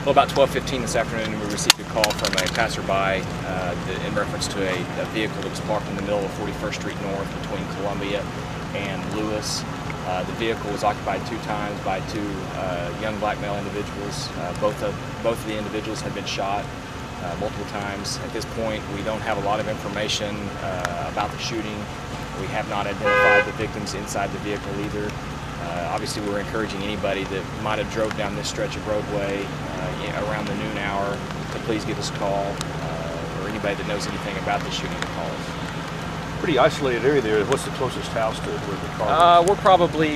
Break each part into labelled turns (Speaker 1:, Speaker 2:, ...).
Speaker 1: Well, about 12:15 this afternoon, we received a call from a passerby in reference to a vehicle that was parked in the middle of 41st Street North between Columbia and Lewis. The vehicle was occupied 2 times by 2 young black male individuals. Both of the individuals had been shot multiple times. At this point, we don't have a lot of information about the shooting. We have not identified the victims inside the vehicle either. Obviously, we're encouraging anybody that might have drove down this stretch of roadway around the noon hour to please give us a call, or anybody that knows anything about the shooting to call us.
Speaker 2: Pretty isolated area there. What's the closest house to where the car was?
Speaker 1: We're probably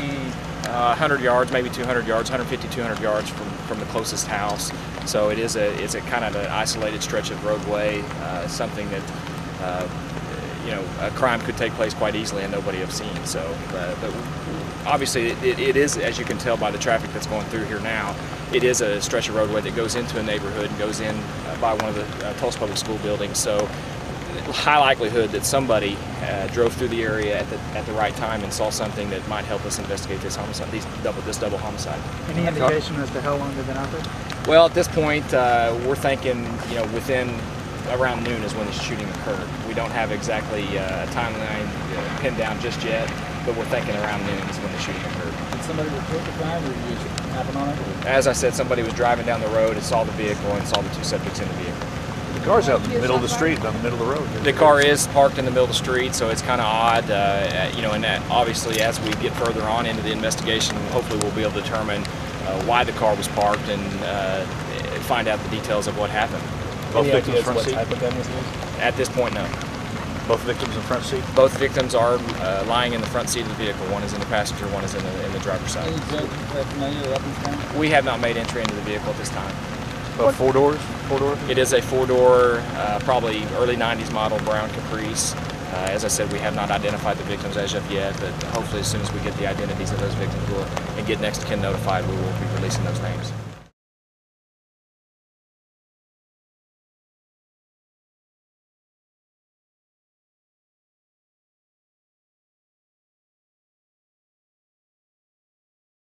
Speaker 1: 100 yards, maybe 200 yards, 150, 200 yards from the closest house. So it's a kind of an isolated stretch of roadway, something that a crime could take place quite easily and nobody have seen. So, but obviously it is, as you can tell by the traffic that's going through here now, it is a stretch of roadway that goes into a neighborhood and goes in by one of the Tulsa Public School buildings. So high likelihood that somebody drove through the area at the right time and saw something that might help us investigate this homicide, this double homicide.
Speaker 3: Any indication as to how long they've been out there?
Speaker 1: Well, at this point, we're thinking, within around noon is when the shooting occurred. We don't have exactly a timeline pinned down just yet, but we're thinking around noon is when the shooting occurred.
Speaker 3: Did somebody report the crime, or did you just happen on it?
Speaker 1: As I said, somebody was driving down the road and saw the vehicle and saw the 2 subjects in the vehicle.
Speaker 2: The car's out in the middle of the street, down the middle of the road.
Speaker 1: The car is parked in the middle of the street, so it's kind of odd, and that obviously as we get further on into the investigation, hopefully we'll be able to determine why the car was parked and find out the details of what happened.
Speaker 2: Both victims front seat?
Speaker 3: Type of gun this is?
Speaker 1: At this point, no.
Speaker 2: Both victims in front seat?
Speaker 1: Both victims are lying in the front seat of the vehicle. One is in the passenger, one is in the driver's side. We have not made entry into the vehicle at this time.
Speaker 2: About 4 doors? 4 doors?
Speaker 1: It is a 4-door, probably early 90s model brown Caprice. As I said, we have not identified the victims as of yet, but hopefully as soon as we get the identities of those victims and get next of kin notified, we will be releasing those names.